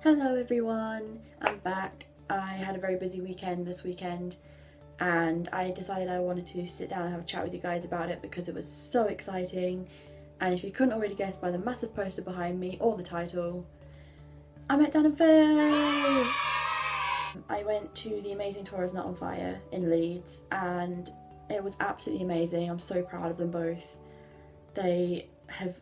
Hello everyone, I'm back. I had a very busy weekend this weekend and I decided I wanted to sit down and have a chat with you guys about it because it was so exciting. And if you couldn't already guess by the massive poster behind me or the title, I met Dan and Phil! I went to the amazing tour Is Not on Fire in Leeds and it was absolutely amazing. I'm so proud of them both. They have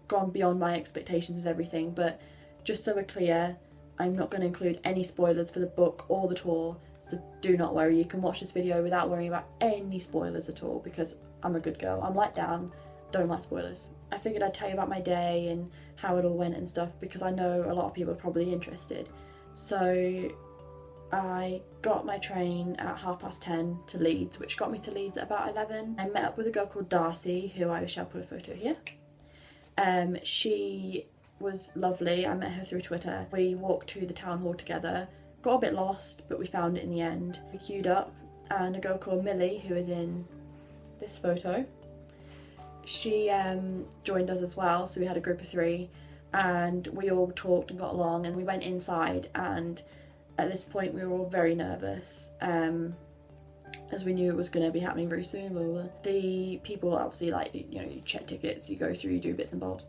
gone beyond my expectations with everything, but just so we're clear, I'm not going to include any spoilers for the book or the tour, so do not worry, you can watch this video without worrying about any spoilers at all because I'm a good girl. I'm like Dan, don't like spoilers. I figured I'd tell you about my day and how it all went and stuff because I know a lot of people are probably interested. So I got my train at 10:30 to Leeds, which got me to Leeds at about 11. I met up with a girl called Darcy, who I shall put a photo here. She was lovely. I met her through Twitter. We walked to the town hall together, got a bit lost, but we found it in the end. We queued up and a girl called Millie, who is in this photo, she joined us as well, so we had a group of 3 and we all talked and got along and we went inside, and at this point we were all very nervous as we knew it was going to be happening very soon. Blah, blah, blah. The people obviously, like, you know, you check tickets, you go through, you do bits and bobs.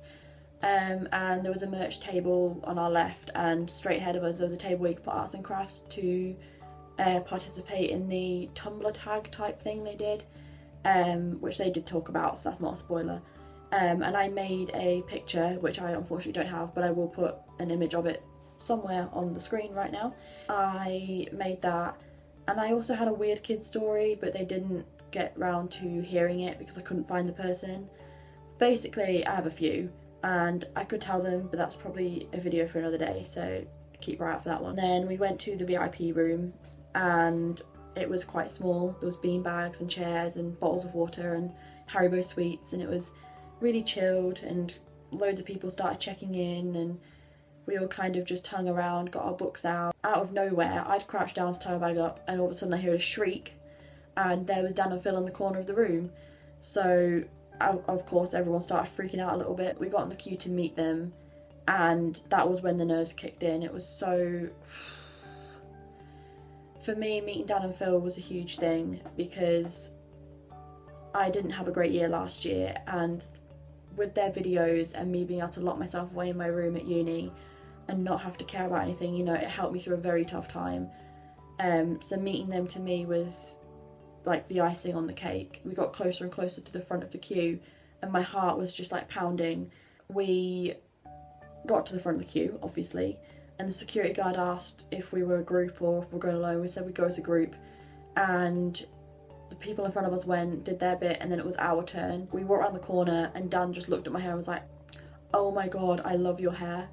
And there was a merch table on our left, and straight ahead of us there was a table where you could put arts and crafts to participate in the Tumblr tag type thing they did, which they did talk about, so that's not a spoiler. And I made a picture, which I unfortunately don't have, but I will put an image of it somewhere on the screen right now. I made that, and I also had a weird kid story, but they didn't get round to hearing it because I couldn't find the person. Basically, I have a few, and I could tell them, but that's probably a video for another day, so keep your eye out for that one. Then we went to the VIP room and it was quite small. There was bean bags and chairs and bottles of water and Haribo sweets, and it was really chilled, and loads of people started checking in and we all kind of just hung around, got our books out. Out of nowhere, I'd crouched down to tie my bag up and all of a sudden I heard a shriek, and there was Dan and Phil in the corner of the room. So of course everyone started freaking out a little bit. We got in the queue to meet them and that was when the nerves kicked in. It was so... For me, meeting Dan and Phil was a huge thing because I didn't have a great year last year, and with their videos and me being able to lock myself away in my room at uni and not have to care about anything, you know, it helped me through a very tough time. So meeting them to me was like the icing on the cake. We got closer and closer to the front of the queue and my heart was just like pounding. We got to the front of the queue, obviously, and the security guard asked if we were a group or if we're going alone. We said we'd go as a group, and the people in front of us did their bit, and then it was our turn. We walked around the corner and Dan just looked at my hair and was like, "Oh my god, I love your hair."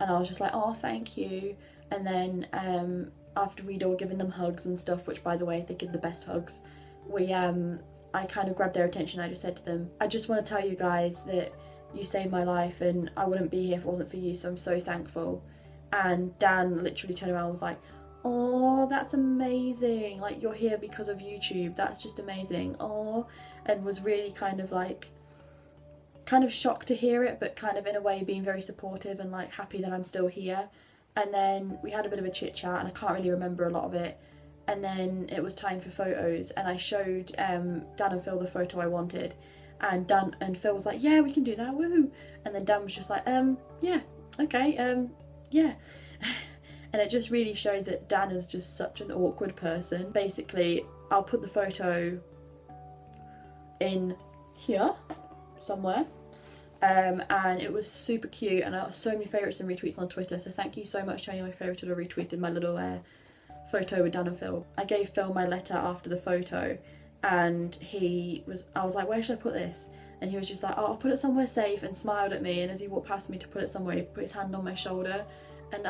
And I was just like, "Oh, thank you." And then after we'd all given them hugs and stuff, which by the way they give the best hugs, I kind of grabbed their attention. I just said to them, "I just want to tell you guys that you saved my life and I wouldn't be here if it wasn't for you, so I'm so thankful." And Dan literally turned around and was like, "Oh, that's amazing, like you're here because of YouTube, that's just amazing, oh," and was really kind of shocked to hear it, but kind of in a way being very supportive and like happy that I'm still here. And then we had a bit of a chit chat and I can't really remember a lot of it, and then it was time for photos and I showed Dan and Phil the photo I wanted, and Dan and Phil was like, "Yeah, we can do that, woo." And then Dan was just like, "Yeah, okay, yeah." And it just really showed that Dan is just such an awkward person. Basically, I'll put the photo in here somewhere, and it was super cute, and I got so many favourites and retweets on Twitter, so thank you so much to anyone who favorited or retweeted my little photo with Dan and Phil. I gave Phil my letter after the photo, and I was like, "Where should I put this?" And he was just like, "Oh, I'll put it somewhere safe," and smiled at me, and as he walked past me to put it somewhere, he put his hand on my shoulder, and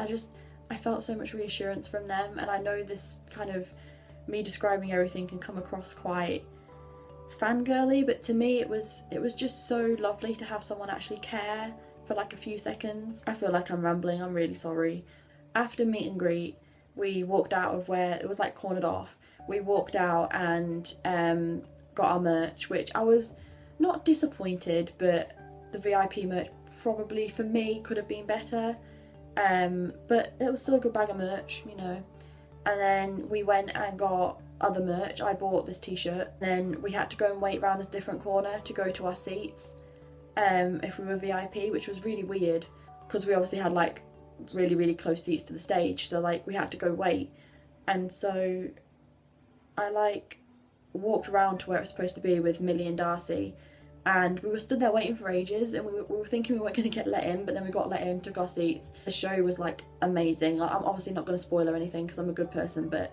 I felt so much reassurance from them. And I know this kind of, me describing everything can come across quite fangirly, but to me it was just so lovely to have someone actually care for like a few seconds. I feel like I'm rambling, I'm really sorry. After meet and greet, we walked out of where it was like cornered off. We walked out and got our merch, which I was not disappointed, but the VIP merch probably for me could have been better. But it was still a good bag of merch, you know. And then we went and got other merch. I bought this t-shirt. Then we had to go and wait around this different corner to go to our seats, if we were VIP, which was really weird because we obviously had like really close seats to the stage, so like we had to go wait. And so I like walked around to where it was supposed to be with Millie and Darcy, and we were stood there waiting for ages, and we were thinking we weren't going to get let in, but then we got let in, took our seats. The show was like amazing. Like, I'm obviously not going to spoil or anything because I'm a good person, but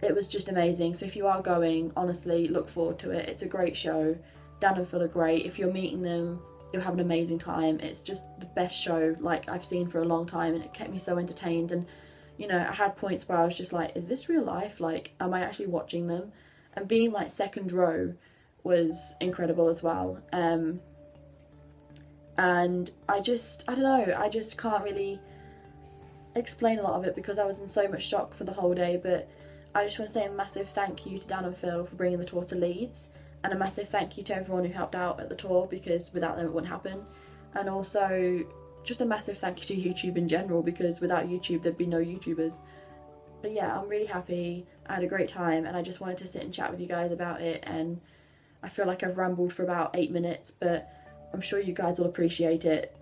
it was just amazing. So if you are going, honestly, look forward to it. It's a great show. Dan and Phil are great. If you're meeting them, you'll have an amazing time. It's just the best show like I've seen for a long time, and it kept me so entertained. And you know, I had points where I was just like, is this real life? Like, am I actually watching them? And being like second row was incredible as well. And I don't know, I just can't really explain a lot of it because I was in so much shock for the whole day. But I just want to say a massive thank you to Dan and Phil for bringing the tour to Leeds, and a massive thank you to everyone who helped out at the tour, because without them it wouldn't happen. And also just a massive thank you to YouTube in general, because without YouTube there'd be no YouTubers. But yeah, I'm really happy. I had a great time, and I just wanted to sit and chat with you guys about it. And I feel like I've rambled for about 8 minutes, but I'm sure you guys will appreciate it.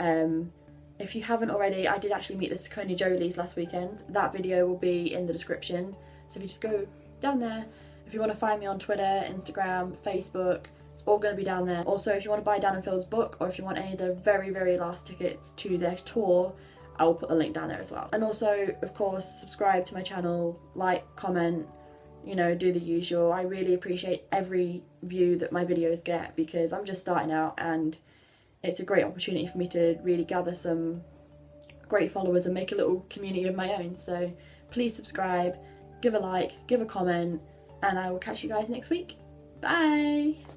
If you haven't already, I did actually meet the Coney Jolies last weekend. That video will be in the description, so if you just go down there. If you want to find me on Twitter, Instagram, Facebook, it's all going to be down there. Also, if you want to buy Dan and Phil's book, or if you want any of the very last tickets to their tour, I will put a link down there as well. And also, of course, subscribe to my channel, like, comment, you know, do the usual. I really appreciate every view that my videos get, because I'm just starting out and it's a great opportunity for me to really gather some great followers and make a little community of my own. So please subscribe, give a like, give a comment, and I will catch you guys next week. Bye!